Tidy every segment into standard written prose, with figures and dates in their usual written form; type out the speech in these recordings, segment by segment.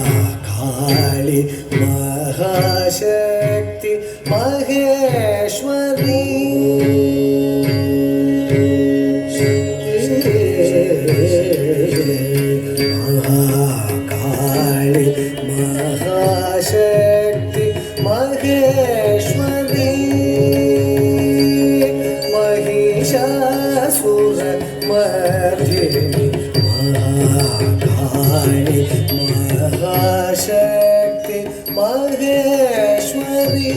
महाकाली महाशक्ति महेश्वरी महाकाली महाशक्ति महेश्वरी महिषासुर मर्दिनी महाकाली महाशक्ति महेश्वरी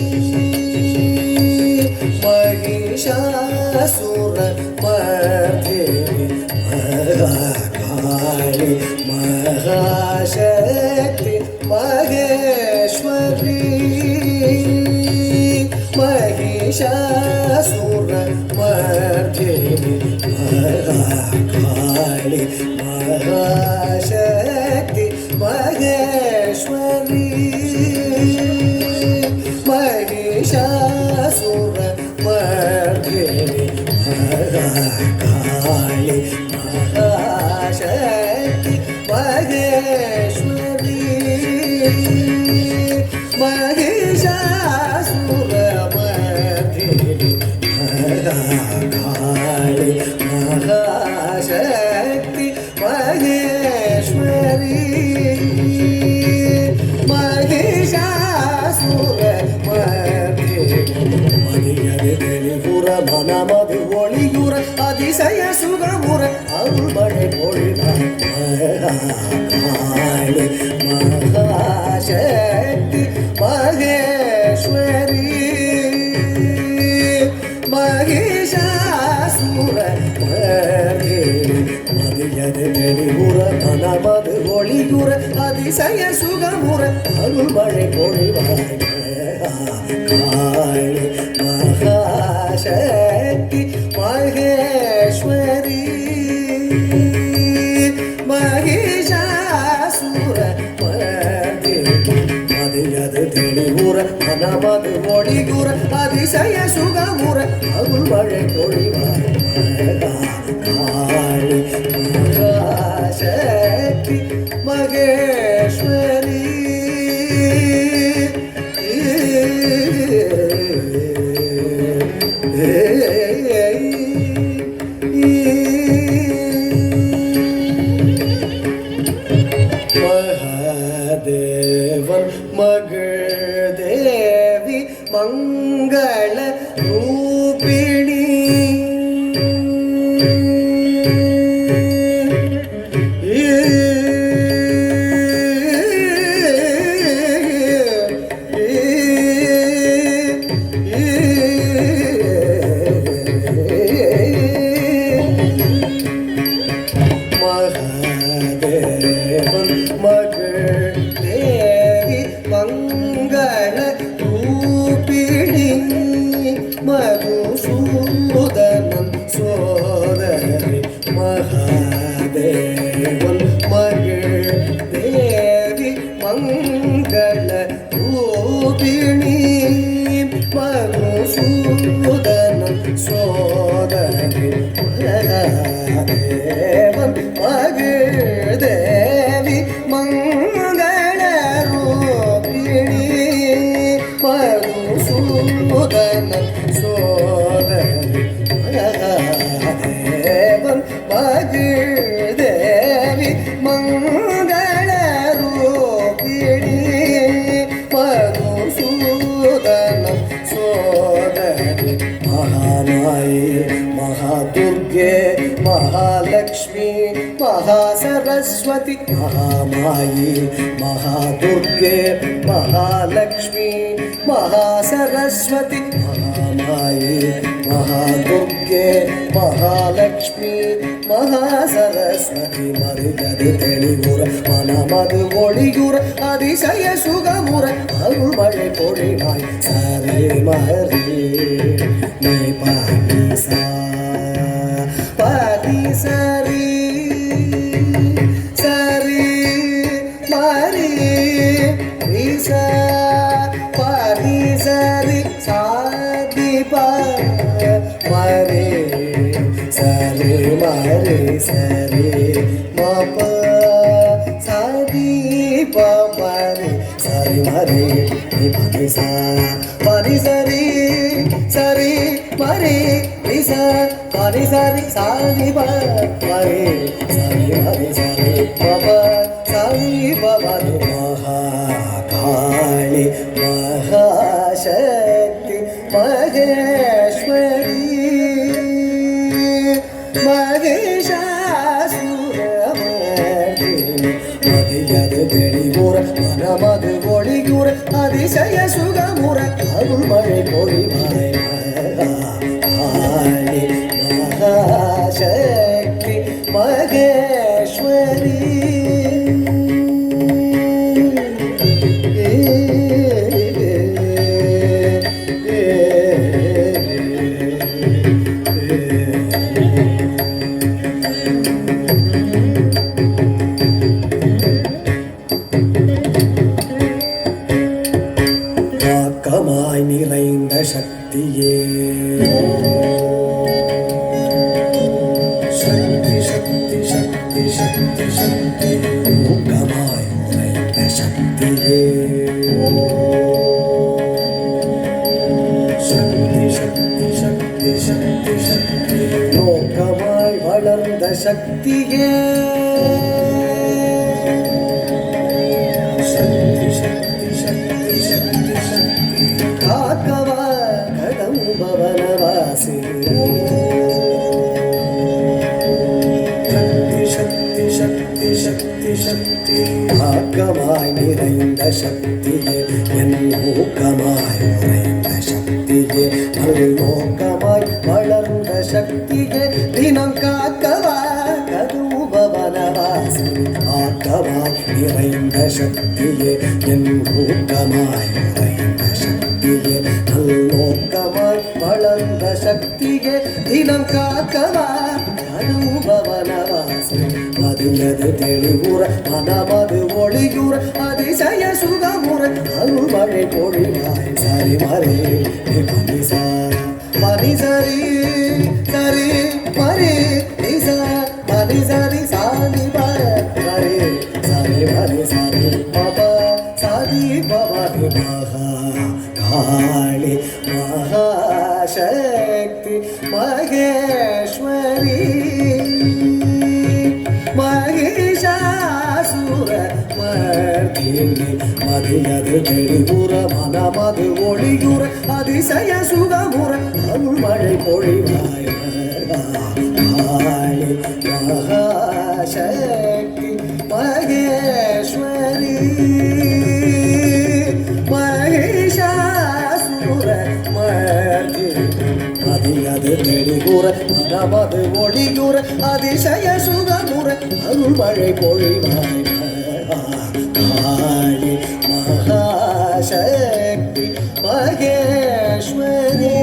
महिषासुर मर्दिनी महाकाली महाशक्ति महेश्वरी महिषासुर मर्दिनी महाकाली महाशक्ति महेश्वरी महिषासुर मर्दिनी महाकाली महाशक्ति महेश्वरी महिषासुर मर्दिनी महाकाली महाशक्ति महेश्वरी महिषासुर ಮದಿಯದೆ ಪುರ ಮನ ಮದು ಒಳಿಯುರ ಅತಿಶಯ ಸುಗಮುರ ಅರುಳ್ಮಳೆ ಪೊಳಿದ ಮಹಾಕಾಳಿ ಮಹಾಶಕ್ತಿ ಮಹೇಶ್ವರಿ महिषासुर ಮದಿಯದೆ ಪುರ ಮನ ಮದು ಒಳಿಯುರ ಅತಿಶಯ ಸುಗಮುರ ಅರುಳ್ಮಳೆ ಪೊಳಿದ काली महाशक्ति महेश्वरी महिषासुर मदियद ತಿಳಿಗುರ ಮನಮದ ಒಡಿಗುರ ಅತಿಶಯ ಸುಗಮುರ ಅಗುಳ್ಮಳೆ ಪೊಳಿವ ಕಾಳಿ ಮಹಾಶಕ್ತಿ ಮಹೇಶ್ವರಿ महादेवन मगर देवी मंगल रूपिणी मधुसूदनं सोदरि महादेवन मगर देवी मंगल रूपिणी मधुसूदनं सोदरि महादेवन मगर देवी मंगल रूपिणी मधुसूदनं सोदरि महादेवन मगर देवी मंगल रूपिणी मधुसूदनं सोदरि महामाये महादुर्गे महालक्ष्मी महासरस्वती सरस्वती महामायी महादुर्गे महालक्ष्मी महासरस्वती महामायी महादुर्गे महालक्ष्मी महासरस्वती मरुगது தெளிவுற மனமது ஒளியுற அதிசய சுகமுற அருள்மழை பொழிவாய் சரே மரே நீ பாடிசா பாடிசரி சரி மரி ரிசா பாடிசரி சாதி பா மரே சரி மரே சரி மப சாதி பமரே சரி மரே பதி சா பதி சரி சரி மரே ரிசா பதி சரி சாதி பமரே சரி மரே சரி மப சாதி பமரே மகாகாளி மகாசக்தி மகேஸ்வரி மகிஷாசுரமர்தினி மதியது தெளிவுற மனமது ஒளியுற அதிசய சுகமுற அருள்மழை பொழிவாய் மகாகாளி மகாசக்தி மகேஸ்வரி ஆக்கமாய் நிறைந்த சக்தியே சக்தி சக்தி சக்தி சக்தி சக்தி ஊக்கமாய் நிறைந்த சக்தியே சக்தி சக்தி சக்தி சக்தி சக்தி லோகமாய் வளர்ந்த சக்தியே சக்தி சக்தி சக்தி சக்தி சக்தி காக்கவா கடம்பவனவாசி சக்தி சக்தி சக்தி சக்தி ஆக்கமாய் நிறைந்த சக்தியே என் ஊக்கமாய் உறைந்த சக்தியே நல்நோக்கமாய் வளர்ந்த சக்தியே தினம் காக்கவா கதுபவனவாசி ஆக்கமாய் நிறைந்த சக்தியே என் ஊக்கமாய் உறைந்த சக்தியே நல்நோக்கமாய் வளர்ந்த சக்தியே தினம் காக்கவா கதுபவனவாசி மதியது தெளிவுற மனமது ஒளியுற அதிசய சுகமுற அருள்மழை பொழிவாய் சரி மரே மனிசா மனிசரி சரி மரே நிசா மனிசரி சாதி மரே சரி மரே சரி பப சாதி பவனி மகாகாளி மகாசக்தி மகேஸ்வரி மகிஷாசுரமர்தினி மதியது தெளிவுற மனமது ஒளியுற அதிசய சுகமுற அருள்மழை பொழிவாய் மகாகாளி மகாசக்தி மகேஸ்வரி மகிஷாசுரமர்தினி மதியது தெளிவுற மனமது ஒளியுற அதிசய சுகமுற அருள்மழை பொழிவாய் மகாகாளி மகாசக்தி மகேஸ்வரி